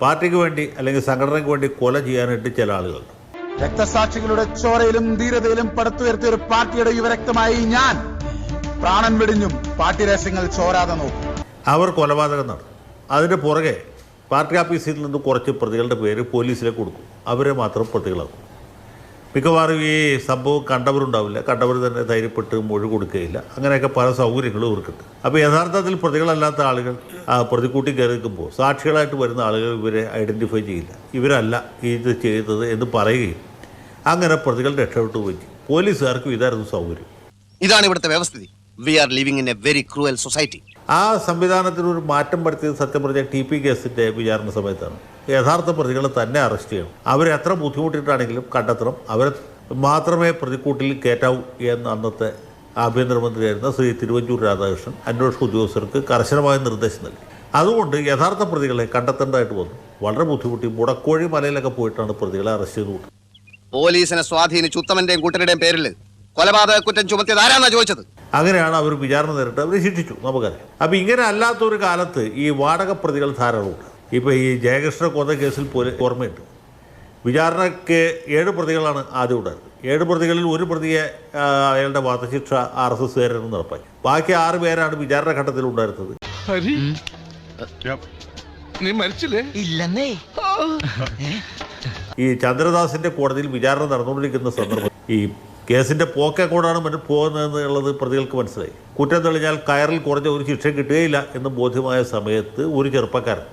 പാർട്ടിക്ക് വേണ്ടി അല്ലെങ്കിൽ സംഘടനയ്ക്ക് വേണ്ടി കൊല ചെയ്യാനായിട്ട് ചില ആളുകളുണ്ട്. രക്തസാക്ഷികളുടെ ചോരയിലും ധീരതയിലും പടുത്തുയർത്തിയ ഒരു പാർട്ടിയുടെ യുവരക്തമായി ഞാൻ പ്രാണൻ വെടിഞ്ഞും പാർട്ടി രഹസ്യങ്ങൾ ചോരാതെ നോക്കും. അവർ കൊലപാതകം നടത്തും. അതിൻ്റെ പുറകെ പാർട്ടി ഓഫീസിൽ നിന്ന് കുറച്ച് പ്രതികളുടെ പേര് പോലീസിലേക്ക് കൊടുക്കും. അവരെ മാത്രം പ്രതികളാക്കും. മിക്കവാറും ഈ സംഭവം കണ്ടവരുണ്ടാവില്ല, കണ്ടവർ തന്നെ ധൈര്യപ്പെട്ട് മൊഴി കൊടുക്കുകയില്ല. അങ്ങനെയൊക്കെ പല സൗകര്യങ്ങളും ഇവർക്കുണ്ട്. അപ്പോൾ യഥാർത്ഥത്തിൽ പ്രതികളല്ലാത്ത ആളുകൾ പ്രതിക്കൂട്ടി കയറി നിൽക്കുമ്പോൾ സാക്ഷികളായിട്ട് വരുന്ന ആളുകൾ ഇവരെ ഐഡൻറ്റിഫൈ ചെയ്യില്ല, ഇവരല്ല ഇത് ചെയ്തത് എന്ന് പറയുകയും അങ്ങനെ പ്രതികൾ രക്ഷപ്പെട്ടു പോയി. പോലീസുകാർക്കും ഇതായിരുന്നു സൗകര്യം. ഇതാണ് ഇവിടുത്തെ വ്യവസ്ഥിതി. We are living in a very cruel society. ആ സംവിധാനത്തിന് ഒരു മാറ്റം വരുത്തിയത് സത്യം പറഞ്ഞ TP കേസിൻ്റെ വിചാരണ സമയത്താണ്. യഥാർത്ഥ പ്രതികളെ തന്നെ അറസ്റ്റ് ചെയ്യണം. അവരെ എത്ര ബുദ്ധിമുട്ടിയിട്ടാണെങ്കിലും കണ്ടെത്തണം. അവരെ മാത്രമേ പ്രതിക്കൂട്ടിൽ കയറ്റാവൂ എന്ന് അന്നത്തെ ആഭ്യന്തരമന്ത്രിയായിരുന്ന ശ്രീ തിരുവഞ്ചൂർ രാധാകൃഷ്ണൻ അന്വേഷണ ഉദ്യോഗസ്ഥർക്ക് കർശനമായ നിർദ്ദേശം നൽകി. അതുകൊണ്ട് യഥാർത്ഥ പ്രതികളെ കണ്ടെത്തേണ്ടതായിട്ട് വന്നു. വളരെ ബുദ്ധിമുട്ടി മുടക്കോഴി മലയിലൊക്കെ പോയിട്ടാണ് പ്രതികളെ അറസ്റ്റ് ചെയ്തുകൊണ്ട്. പോലീസിനെ സ്വാധീനിച്ച് ഉത്തമന്റെയും കൂട്ടരുടെയും പേരിൽ കൊലപാതക കുറ്റം ചുമത്തിയത് ആരാന്നാ ചോദിച്ചത്. അങ്ങനെയാണ് അവർ വിചാരണ നേരിട്ട് അവരെ ശിക്ഷിച്ചു, നമുക്കറിയാം. അപ്പോൾ ഇങ്ങനെ അല്ലാത്തൊരു കാലത്ത് ഈ വാടക പ്രതികൾ ധാരാളമുണ്ട്. ഇപ്പോൾ ഈ ജയകൃഷ്ണ കൊന്ന കേസിൽ പോലെ ഓർമ്മയുണ്ട്, വിചാരണയ്ക്ക് 7 പ്രതികളാണ് ആദ്യം ഉണ്ടായിരുന്നത്. 7 പ്രതികളിൽ ഒരു പ്രതിയെ അയാളുടെ വധശിക്ഷ RSSകാരന് നടപ്പാക്കി. ബാക്കി 6 പേരാണ് വിചാരണ ഘട്ടത്തിൽ ഉണ്ടായിരുന്നത്. ഈ ചന്ദ്രദാസിന്റെ കോടതിയിൽ വിചാരണ നടന്നുകൊണ്ടിരിക്കുന്ന സന്ദർഭം ഈ കേസിന്റെ പോക്കെക്കോടാണ് പോകുന്നതെന്നുള്ളത് പ്രതികൾക്ക് മനസ്സിലായി. കുറ്റം തെളിഞ്ഞാൽ കയറിൽ കുറഞ്ഞ ഒരു ശിക്ഷ കിട്ടുകയില്ല എന്ന് ബോധ്യമായ സമയത്ത് ഒരു ചെറുപ്പക്കാരൻ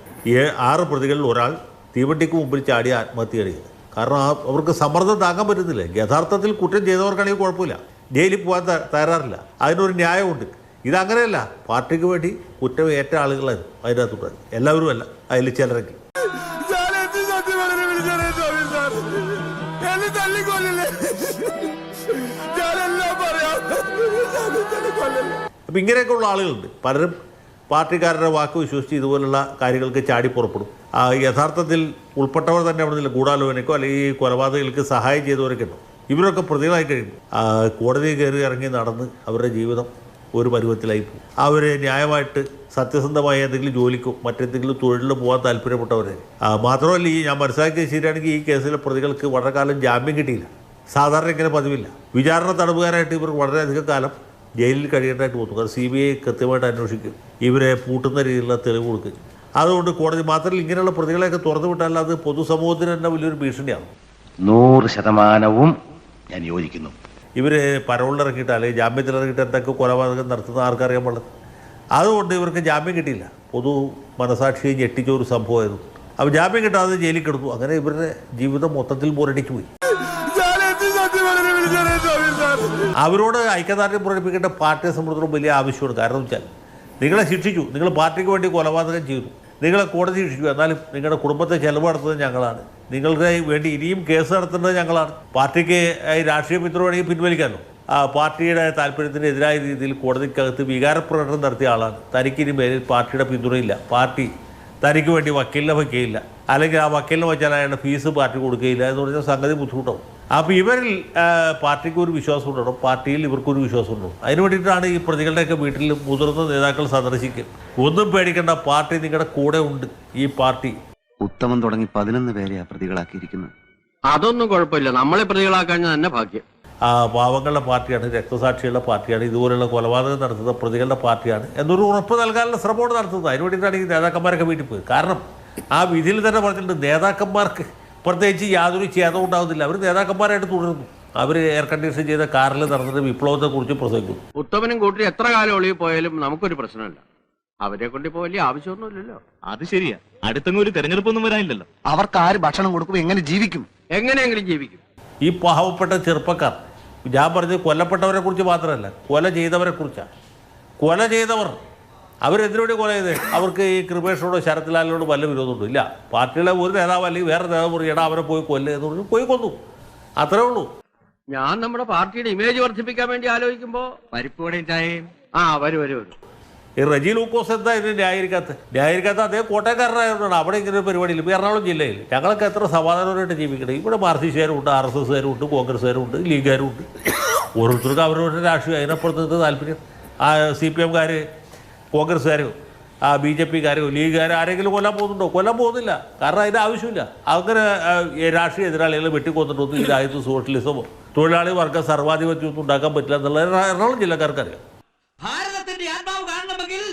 6 പ്രതികളിൽ ഒരാൾ തീവണ്ടിക്ക് മുമ്പിൽ ചാടി ആത്മഹത്യ ചെയ്യുന്നത്. കാരണം അവർക്ക് സമ്മർദ്ദം താങ്ങാൻ പറ്റുന്നില്ല. യഥാർത്ഥത്തിൽ കുറ്റം ചെയ്തവർക്കാണെങ്കിൽ കുഴപ്പമില്ല, ജയിലിൽ പോകാൻ തയ്യാറില്ല. അതിനൊരു ന്യായമുണ്ട്. ഇതങ്ങനെയല്ല, പാർട്ടിക്ക് വേണ്ടി കുറ്റം ഏറ്റ ആളുകളായിരുന്നു അതിനകത്തുണ്ടായിരുന്നു. എല്ലാവരും അല്ല, അതിൽ ചിലരൊക്കെ. അപ്പം ഇങ്ങനെയൊക്കെയുള്ള ആളുകളുണ്ട്. പലരും പാർട്ടിക്കാരുടെ വാക്ക് വിശ്വസിച്ച് ഇതുപോലുള്ള കാര്യങ്ങൾക്ക് ചാടി പുറപ്പെടും. യഥാർത്ഥത്തിൽ ഉൾപ്പെട്ടവർ തന്നെ അവിടെ നിന്നില്ല, ഗൂഢാലോചനയ്ക്കോ അല്ലെങ്കിൽ കൊലപാതകങ്ങൾക്ക് സഹായം ചെയ്തവരൊക്കെ ഉണ്ടോ. ഇവരൊക്കെ പ്രതികളായി കഴിയുമ്പോൾ കോടതി കയറി ഇറങ്ങി നടന്ന് അവരുടെ ജീവിതം ഒരു പരുവത്തിലായി പോകും. അവർ ന്യായമായിട്ട് സത്യസന്ധമായ എന്തെങ്കിലും ജോലിക്കോ മറ്റെന്തെങ്കിലും തൊഴിലിലോ പോകാൻ താല്പര്യപ്പെട്ടവരെ. മാത്രമല്ല, ഞാൻ മനസ്സിലാക്കിയത് ശരിയാണെങ്കിൽ ഈ കേസിലെ പ്രതികൾക്ക് വളരെ കാലം ജാമ്യം കിട്ടിയില്ല. സാധാരണ ഇങ്ങനെ പതിവില്ല. വിചാരണ തടവുകാരായിട്ട് ഇവർ വളരെയധികം കാലം ജയിലിൽ കഴിയേണ്ടതായിട്ട് തോന്നും. കാരണം CBI കൃത്യമായിട്ട് അന്വേഷിക്കും, ഇവരെ പൂട്ടുന്ന രീതിയിലുള്ള തെളിവ് കൊടുക്കും. അതുകൊണ്ട് കോടതി മാത്രമല്ല, ഇങ്ങനെയുള്ള പ്രതികളെയൊക്കെ തുറന്നു വിട്ടാൽ അത് പൊതുസമൂഹത്തിന് തന്നെ വലിയൊരു ഭീഷണിയാണ്. 100% ഞാൻ യോജിക്കുന്നു. ഇവർ പരോളിലിറക്കിയിട്ട് അല്ലെങ്കിൽ ജാമ്യത്തിലിറക്കിയിട്ട് എന്തൊക്കെ കൊലപാതകം നടത്തുന്ന ആർക്കറിയാൻ പാടില്ല. അതുകൊണ്ട് ഇവർക്ക് ജാമ്യം കിട്ടിയില്ല. പൊതു മനസാക്ഷിയെ ഞെട്ടിച്ച ഒരു സംഭവമായിരുന്നു. അപ്പോൾ ജാമ്യം കിട്ടാതെ ജയിലിൽ കിടന്നു. അങ്ങനെ ഇവരുടെ ജീവിതം മൊത്തത്തിൽ ബോറടിച്ചു പോയി. അവരോട് ഐക്യദാർഢ്യം പ്രകടിപ്പിക്കേണ്ട പാർട്ടിയെ സംബന്ധിച്ചിടത്തോളം വലിയ ആവശ്യമാണ്. കാരണം വെച്ചാൽ നിങ്ങളെ ശിക്ഷിച്ചു, നിങ്ങൾ പാർട്ടിക്ക് വേണ്ടി കൊലപാതകം ചെയ്തു, നിങ്ങളെ കോടതി ശിക്ഷിച്ചു, എന്നാലും നിങ്ങളുടെ കുടുംബത്തെ ചെലവ് നടത്തുന്നത് ഞങ്ങളാണ്, നിങ്ങൾക്ക് വേണ്ടി ഇനിയും കേസ് നടത്തേണ്ടത് ഞങ്ങളാണ്. പാർട്ടിക്ക് രാഷ്ട്രീയ പിന്തുണ പിൻവലിക്കാനോ പാർട്ടിയുടെ താല്പര്യത്തിന് എതിരായ രീതിയിൽ കോടതിക്കകത്ത് വികാരപ്രകടനം നടത്തിയ ആളാണ്. തനിക്കിനി മേലിൽ പാർട്ടിയുടെ പിന്തുണയില്ല, പാർട്ടി തനിക്ക് വേണ്ടി വക്കീലിനെ വയ്ക്കുകയില്ല, അല്ലെങ്കിൽ ആ വക്കീലിനെ വെച്ചാൽ അയാളുടെ ഫീസ് പാർട്ടി കൊടുക്കുകയില്ല എന്ന് പറഞ്ഞാൽ സംഗതി ബുദ്ധിമുട്ടാവും. അപ്പോൾ ഇവരിൽ പാർട്ടിക്ക് ഒരു വിശ്വാസം ഉണ്ടാവും, പാർട്ടിയിൽ ഇവർക്കൊരു വിശ്വാസം ഉണ്ടാവും. അതിന് വേണ്ടിയിട്ടാണ് ഈ പ്രതികളുടെയൊക്കെ വീട്ടിൽ മുതിർന്ന നേതാക്കൾ സന്ദർശിക്കുക. ഒന്നും പേടിക്കേണ്ട, പാർട്ടി നിങ്ങളുടെ കൂടെ ഉണ്ട്. ഈ പാർട്ടി ഉത്തമൻ തുടങ്ങി 11 പേരെയാ പ്രതികളാക്കിയിരിക്കുന്നത്. അതൊന്നും കുഴപ്പമില്ല, നമ്മളെ പ്രതികളാക്കാൻ തന്നെ ഭാഗ്യം. പാവങ്ങളുടെ പാർട്ടിയാണ്, രക്തസാക്ഷികളുടെ പാർട്ടിയാണ്, ഇതുപോലുള്ള കൊലപാതകം നടത്തുന്ന പ്രതികളുടെ പാർട്ടിയാണ് എന്നൊരു ഉറപ്പ് നൽകാനുള്ള ശ്രമമാണ് നടത്തുന്നത്. അതിന് വേണ്ടിയിട്ടാണ് ഈ നേതാക്കന്മാരൊക്കെ വീട്ടിൽ പോയത്. കാരണം ആ വിധിയിൽ തന്നെ പറഞ്ഞിട്ടുണ്ട്, നേതാക്കന്മാർക്ക് പ്രത്യേകിച്ച് യാതൊരു ഛേദവും ഉണ്ടാകുന്നില്ല. അവർ നേതാക്കന്മാരായിട്ട് തുടരുന്നു. അവർ എയർ കണ്ടീഷൻ ചെയ്ത കാറിൽ നടന്നിട്ട് വിപ്ലവത്തെക്കുറിച്ച് പ്രസംഗിക്കുന്നു. ഉത്തമനും കൂട്ടി എത്ര കാലം ഒളിവിൽ പോയാലും നമുക്കൊരു പ്രശ്നമില്ല. അവരെ കൊണ്ട് ഇപ്പോൾ വലിയ ആവശ്യമൊന്നുമില്ലല്ലോ. അത് ശരിയാ, അടുത്തൊന്നും ഒരു തെരഞ്ഞെടുപ്പൊന്നും വരാനില്ലല്ലോ. അവർക്ക് ആര് ഭക്ഷണം കൊടുക്കും, എങ്ങനെ ജീവിക്കും? എങ്ങനെയെങ്കിലും ജീവിക്കും. ഈ പാവപ്പെട്ട ചെറുപ്പക്കാർ, ഞാൻ പറഞ്ഞത് കൊല്ലപ്പെട്ടവരെ കുറിച്ച് മാത്രമല്ല, കൊല ചെയ്തവരെ കുറിച്ചാണ്. കൊല ചെയ്തവർ അവരെന്തിനോട് കൊല ചെയ്തേ? അവർക്ക് ഈ കൃപേഷോടോ ശരത്ലാലിനോട് വല്ല വിരോധമുണ്ടോ? ഇല്ല. പാർട്ടിയിലെ ഒരു നേതാവ് അല്ലെങ്കിൽ വേറെ നേതാവ് പറയണം അവരെ പോയി കൊല്ലുക എന്ന് പറഞ്ഞു, പോയി കൊന്നു, അത്രേ ഉള്ളൂ. ഞാൻ നമ്മുടെ പാർട്ടിയുടെ ഇമേജ് വർദ്ധിപ്പിക്കാൻ വേണ്ടി ആലോചിക്കുമ്പോൾ പരിപ്പുവടയും ചായയും വരും. ഈ റജി ലൂക്കോസ് എന്താ ഇതിന് ന്യായീകരിക്കാത്ത അദ്ദേഹം കോട്ടയക്കാരനായതുകൊണ്ടാണ്. അവിടെ ഇങ്ങനെ ഒരു പരിപാടിയില്ല. ഇപ്പോൾ എറണാകുളം ജില്ലയിൽ ഞങ്ങളൊക്കെ എത്ര സമാധാനപരമായിട്ട് ജീവിക്കണം. ഇവിടെ മാർക്സിസ്റ്റുകാരും ഉണ്ട്, RSSകാരും ഉണ്ട്, കോൺഗ്രസ്സുകാരും ഉണ്ട്, ലീഗുകാരും ഉണ്ട്. ഓരോരുത്തർക്കും അവരവരുടെ രാഷ്ട്രീയം, അതിനപ്പുറത്ത് താല്പര്യം. CPMകാർ, കോൺഗ്രസ്സുകാർ BJP-കാരോ ലീഗുകാരോ ആരെങ്കിലും കൊല്ലാൻ പോകുന്നുണ്ടോ? കൊല്ലാൻ പോകുന്നില്ല. കാരണം അതിൻ്റെ ആവശ്യമില്ല. അങ്ങനെ രാഷ്ട്രീയ എതിരാളികളെ വെട്ടിക്കൊന്നിട്ടൊന്നും ഈ രാജ്യത്ത് സോഷ്യലിസമോ തൊഴിലാളി വർഗ സർവാധിപത്യമൊന്നും ഉണ്ടാക്കാൻ പറ്റില്ല എന്നുള്ളത് എറണാകുളം ജില്ലക്കാർക്കറിയാം. ഭാരതത്തിന്റെ ആത്മാവ് കാണണമെങ്കിൽ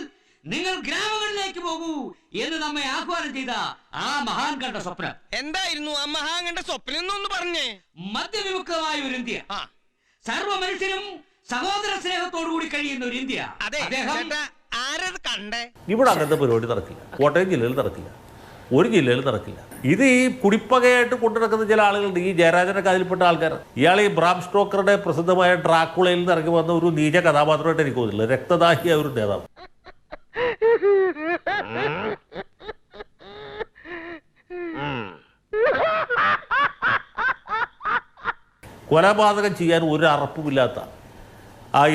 നിങ്ങൾ ഗ്രാമങ്ങളിലേക്ക് പോകൂ എന്ന് നമ്മെ ആഹ്വാനം ചെയ്ത ആ മഹാൻ കണ്ട സ്വപ്നം എന്തായിരുന്നു ആ മഹാൻ കണ്ട സ്വപ്നം എന്നൊന്ന് പറഞ്ഞേ? മദ്യവിമുക്തമായ ഒരു ഇന്ത്യ, സർവ്വ മനുഷ്യരും സഹോദര സ്നേഹത്തോടുകൂടി കഴിയുന്ന ഒരു ഇന്ത്യ. ആരത് കണ്ടേ? ഇവിടെ അങ്ങനത്തെ പരിപാടി നടക്കില്ല. കോട്ടയം ജില്ലയിൽ നടക്കില്ല, ഒരു ജില്ലയിൽ നടക്കില്ല. ഇത് ഈ കുടിപ്പകയായിട്ട് കൊണ്ടുനടക്കുന്ന ചില ആളുകളുണ്ട്. ഈ ജയരാജനൊക്കെ അതിൽപ്പെട്ട ആൾക്കാർ. ഇയാൾ ഈ ബ്രാം സ്റ്റോക്കറുടെ പ്രസിദ്ധമായ ഡ്രാക്കുളയിൽ നിന്ന് ഇറങ്ങി വന്ന ഒരു നീച കഥാപാത്രമായിട്ട് എനിക്ക് തോന്നില്ല. രക്തദാഹിയായ ഒരു നേതാവ്. കൊലപാതകം ചെയ്യാൻ ഒരു അറപ്പുമില്ലാത്ത,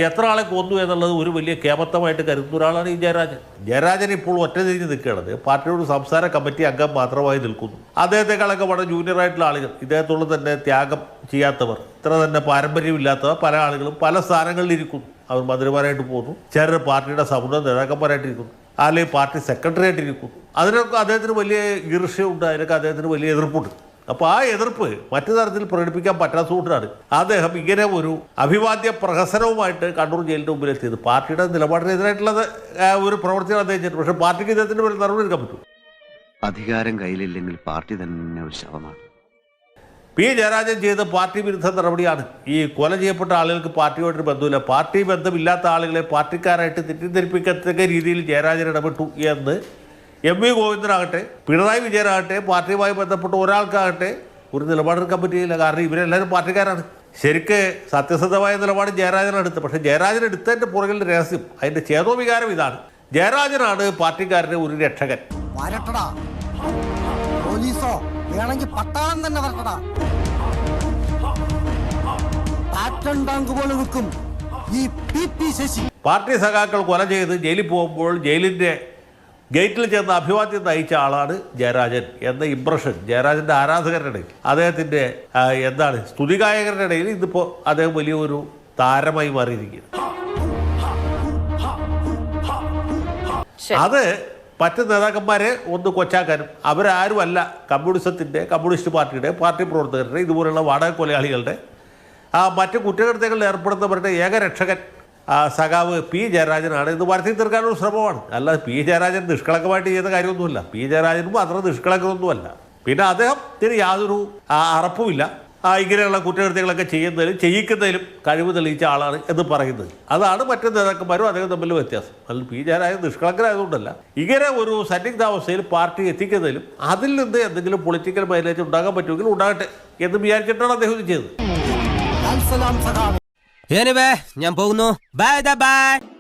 എത്ര ആളെ കൊന്നു എന്നുള്ളത് ഒരു വലിയ കേമത്തമായിട്ട് കരുതുന്ന ഒരാളാണ് ഈ ജയരാജൻ. ജയരാജൻ ഇപ്പോൾ ഒറ്റ തിരിഞ്ഞ് നിൽക്കുകയാണ്. പാർട്ടിയുടെ സംസ്ഥാന കമ്മിറ്റി അംഗം മാത്രമായി നിൽക്കുന്നു. അദ്ദേഹത്തെക്കാളൊക്കെ വളരെ ജൂനിയറായിട്ടുള്ള ആളുകൾ, ഇദ്ദേഹത്തോളം തന്നെ ത്യാഗം ചെയ്യാത്തവർ, ഇത്ര തന്നെ പാരമ്പര്യമില്ലാത്തവർ പല ആളുകളും പല സ്ഥാനങ്ങളിൽ ഇരിക്കുന്നു. അവർ മന്ത്രിമാരായിട്ട് പോകുന്നു, ചിലർ പാർട്ടിയുടെ സമുന്നത നേതാക്കന്മാരായിട്ടിരിക്കുന്നു, അല്ലെങ്കിൽ പാർട്ടി സെക്രട്ടറി ആയിട്ടിരിക്കുന്നു. അതിനൊക്കെ അദ്ദേഹത്തിന് വലിയ ഈർഷ്യമുണ്ട്, അതിനൊക്കെ അദ്ദേഹത്തിന് വലിയ എതിർപ്പുണ്ട്. അപ്പോൾ ആ എതിർപ്പ് മറ്റു തരത്തിൽ പ്രകടിപ്പിക്കാൻ പറ്റാത്തതുകൊണ്ടാണ് അദ്ദേഹം ഇങ്ങനെ ഒരു അഭിവാദ്യ പ്രഹസനവുമായിട്ട് കണ്ണൂർ ജയിലിൻ്റെ മുമ്പിലെത്തിയത്. പാർട്ടിയുടെ നിലപാടിനെതിരായിട്ടുള്ളത് ഒരു പ്രവർത്തിയാണ് അദ്ദേഹം ചെയ്തത്. പക്ഷേ പാർട്ടിക്ക് ഇദ്ദേഹത്തിന് ഒരു നടപടി എടുക്കാൻ പറ്റും. അധികാരം കയ്യിലില്ലെങ്കിൽ പാർട്ടി തന്നെ ഒരു ശവമാണ്. പി ജയരാജൻ ചെയ്ത പാർട്ടി വിരുദ്ധ നടപടിയാണ്. ഈ കൊല ചെയ്യപ്പെട്ട ആളുകൾക്ക് പാർട്ടിയോടൊരു ബന്ധമില്ല. പാർട്ടി ബന്ധമില്ലാത്ത ആളുകളെ പാർട്ടിക്കാരായിട്ട് തെറ്റിദ്ധരിപ്പിക്കത്തക്ക രീതിയിൽ ജയരാജൻ ഇടപെട്ടു എന്ന് MV ഗോവിന്ദനാകട്ടെ പിണറായി വിജയനാകട്ടെ പാർട്ടിയുമായി ബന്ധപ്പെട്ട ഒരാൾക്കാകട്ടെ ഒരു നിലപാടെടുക്കാൻ പറ്റിയില്ല. കാരണം ഇവരെല്ലാവരും പാർട്ടിക്കാരാണ്. ശരിക്ക് സത്യസന്ധമായ നിലപാട് ജയരാജനാണ് എടുത്തത്. പക്ഷേ ജയരാജൻ എടുത്തതിൻ്റെ പുറകിൽ രഹസ്യം, അതിൻ്റെ ചേതോവികാരം ഇതാണ്. ജയരാജനാണ് പാർട്ടിക്കാരൻ്റെ ഒരു രക്ഷകൻ. പോലീസോ വേണമെങ്കിൽ പട്ടാളം തന്നെ വരട്ടടാ. പാർട്ടി സഖാക്കൾ കൊല ചെയ്ത് ജയിലിൽ പോകുമ്പോൾ ജയിലിൻ്റെ ഗേറ്റിൽ ചെന്ന് അഭിവാദ്യം നയിച്ച ആളാണ് ജയരാജൻ എന്ന ഇംപ്രഷൻ ജയരാജൻ്റെ ആരാധകരുടെ ഇടയിൽ, അദ്ദേഹത്തിൻ്റെ സ്തുതിഗായകരുടെ ഇടയിൽ ഇതിപ്പോൾ അദ്ദേഹം വലിയൊരു താരമായി മാറിയിരിക്കുകയാണ്. അത് മറ്റ് നേതാക്കന്മാരെ ഒന്ന് കൊച്ചാക്കാനും അവരാരുമല്ല കമ്മ്യൂണിസ്റ്റ് പാർട്ടിയുടെ പാർട്ടി പ്രവർത്തകരുടെ ഇതുപോലുള്ള വാടക കൊലയാളികളുടെ മറ്റ് കുറ്റകൃത്യങ്ങളിൽ ഏർപ്പെടുന്നവരുടെ ഏകരക്ഷകൻ സഖാവ് പി ജയരാജനാണ്. ഇത് വരുത്തി തീർക്കാനൊരു ശ്രമമാണ്. അല്ല, പി ജയരാജൻ നിഷ്കളങ്കമായിട്ട് ചെയ്ത കാര്യമൊന്നുമില്ല. പി ജയരാജനും അത്ര നിഷ്കളങ്കമൊന്നുമല്ല. പിന്നെ അദ്ദേഹത്തിന് യാതൊരു അറപ്പുമില്ല. ഇങ്ങനെയുള്ള കുറ്റകൃത്യങ്ങളൊക്കെ ചെയ്യുന്നതിലും ചെയ്യിക്കുന്നതിലും കഴിവ് തെളിയിച്ച ആളാണ് എന്ന് പറയുന്നത്. അതാണ് മറ്റു നേതാക്കന്മാരും അദ്ദേഹം തമ്മിൽ വ്യത്യാസം. അല്ല, പി ജയരാജൻ നിഷ്കളങ്കരായതുകൊണ്ടല്ല, ഇങ്ങനെ ഒരു സന്നിഗ്ധാവസ്ഥയിൽ പാർട്ടി എത്തിക്കുന്നതിലും അതിൽ നിന്ന് എന്തെങ്കിലും പൊളിറ്റിക്കൽ മൈലേജ് ഉണ്ടാകാൻ പറ്റുമെങ്കിൽ ഉണ്ടാകട്ടെ എന്ന് വിചാരിച്ചിട്ടാണ് അദ്ദേഹം ഇത് ചെയ്തത്. ഞാൻ പോകുന്നു. Bye bye.